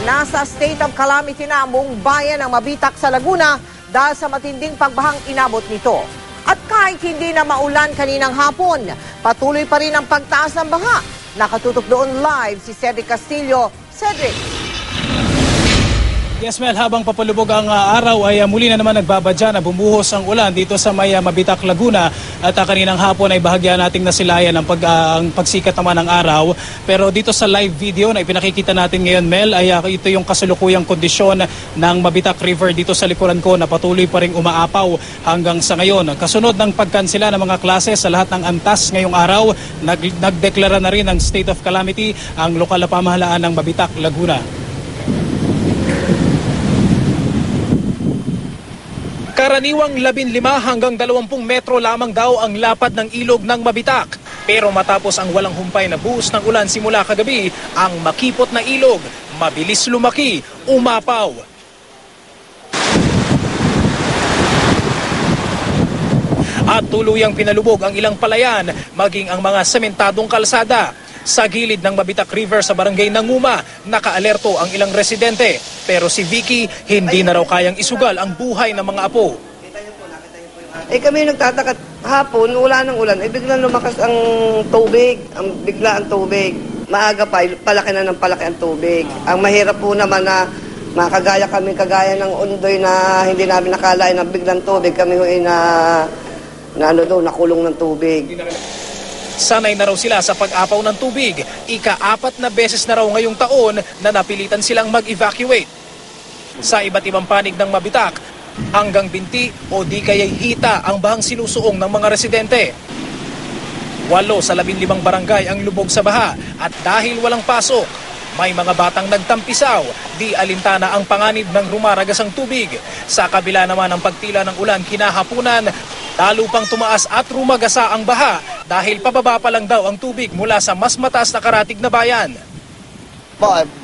nasa state of calamity na ang buong bayan ng Mabitac sa Laguna dahil sa matinding pagbahang inabot nito. At kahit hindi na maulan kaninang hapon, patuloy pa rin ang pagtaas ng baha. Nakatutok doon live si Cedric Castillo. Cedric. Yes, Mel, habang papalubog ang araw ay muli na naman nagbabadya na bumuhos ang ulan dito sa may Mabitac, Laguna. At kaninang hapon ay bahagya nating nasilayan ang pagsikat naman ng araw. Pero dito sa live video na ipinakikita natin ngayon, Mel, ay ito yung kasalukuyang kondisyon ng Mabitac River dito sa likuran ko na patuloy pa rin umaapaw hanggang sa ngayon. Kasunod ng pagkansela ng mga klase sa lahat ng antas ngayong araw, nagdeklara na rin ng state of calamity ang lokal na pamahalaan ng Mabitac, Laguna. Karaniwang 15 hanggang 20 metro lamang daw ang lapad ng ilog ng Mabitac. Pero matapos ang walang humpay na buhos ng ulan simula kagabi, ang makipot na ilog mabilis lumaki, umapaw. At tuluyang pinalubog ang ilang palayan, maging ang mga sementadong kalsada. Sa gilid ng Mabitac River sa barangay Nanguma, nakaalerto ang ilang residente. Pero si Vicky, hindi na raw kayang isugal ang buhay ng mga apo. Kami nagtataka hapon, wala nang ulan. Biglang lumakas ang tubig, bigla ang tubig. Maaga pa, palaki na ng palaki ang tubig. Ang mahirap po naman na makagaya kami, kagaya ng undoy na hindi namin nakalain na biglang tubig. Kami nakulong ng tubig. Sanay na raw sila sa pag-apaw ng tubig. Ika-4 na beses na raw ngayong taon na napilitan silang mag-evacuate. Sa iba't ibang panig ng Mabitac, hanggang binti o di kaya'y hita ang bahang sinusuong ng mga residente. 8 sa 15 barangay ang lubog sa baha at dahil walang pasok, may mga batang nagtampisaw, di alintana ang panganib ng rumaragas ang tubig. Sa kabila naman ng pagtila ng ulan kinahapunan, lalo pang tumaas at rumagasa ang baha dahil pababa pa lang daw ang tubig mula sa mas mataas na karatig na bayan.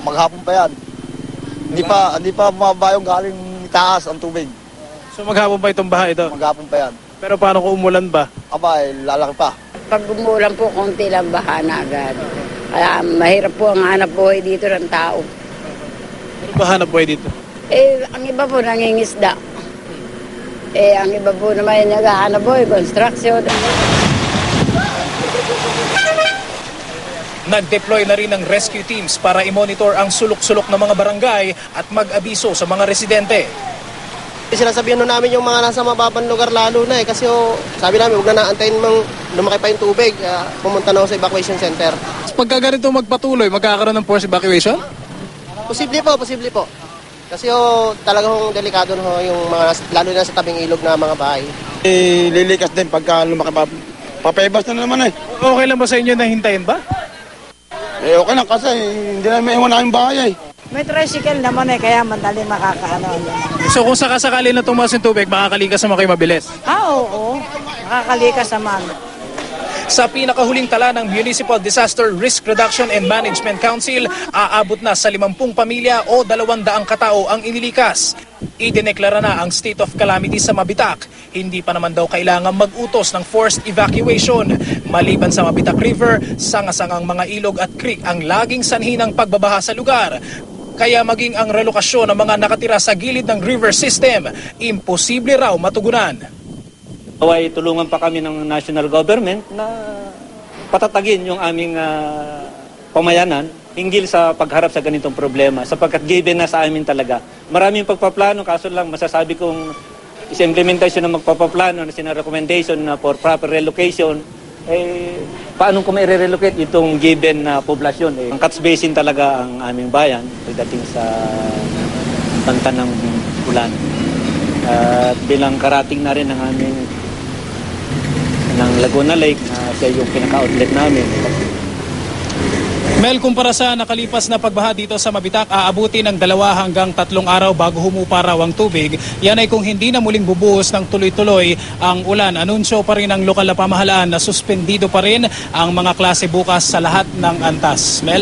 Maghapon pa yan. Hindi pa bumaba yung galing taas ang tubig. So maghapon pa itong baha ito? Maghapon pa yan. Pero paano kung umulan ba? Lalaki pa. Pag umulan po, konti lang baha na agad. Kaya mahirap po ang hanap buhay dito ng tao. Ano ba hanap buhay dito? Ang iba po nangingisda. Ang iba po naman naghahanap buhay, construction. Nag-deploy na rin ng rescue teams para i-monitor ang sulok-sulok ng mga barangay at mag-abiso sa mga residente. Sinasabihan namin yung mga nasa mababang lugar lalo na kasi sabi namin huwag na naantayin lumaki pa yung tubig, pumunta na ako sa evacuation center. Pagka ganito magpatuloy, magkakaroon ng forced evacuation? Posible po. Kasi talagang delikado yung mga lalo na sa tabing ilog na mga bahay. Lilikas din pagka lumaki pa. Papebas na naman eh. Okay lang ba sa inyo na hintayin ba? Okay lang kasi hindi na may iwan namin bahay eh. May tricycle naman kaya madali makakaano. So kung sakasakali na tumaas yung tubig, makakalikas naman kayo mabilis? Oo. Makakalikas naman. Sa pinakahuling tala ng Municipal Disaster Risk Reduction and Management Council, aabot na sa 50 pamilya o 200 katao ang inilikas. Idineklara na ang state of calamity sa Mabitac. Hindi pa naman daw kailangan mag-utos ng forced evacuation. Maliban sa Mabitac River, sangasangang mga ilog at creek ang laging sanhi ng pagbabaha sa lugar. Kaya maging ang relokasyon ng mga nakatira sa gilid ng river system, imposible raw matugunan. Naway tulungan pa kami ng national government na patatagin yung aming pamayanan hinggil sa pagharap sa ganitong problema sapagkat given na sa amin talaga. Maraming pagpaplano, kaso lang masasabi kong is implementation ng magpapaplano na sina-recommendation na for proper relocation, paano ko mai-relocate itong given na poblasyon? Ang Cats Basin talaga ang aming bayan pagdating sa banta ng ulan. At bilang karating na rin ng aming ng Laguna Lake na siya yung pinaka-outlet namin. Mel, kumpara sa nakalipas na pagbaha dito sa Mabitac, aabuti ng 2 hanggang 3 araw bago humupa raw ang tubig. Yan ay kung hindi na muling bubuhos ng tuloy-tuloy ang ulan. Anunsyo pa rin ng lokal na pamahalaan na suspendido pa rin ang mga klase bukas sa lahat ng antas. Mel?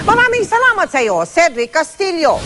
Maraming salamat sa iyo, Cedric Castillo.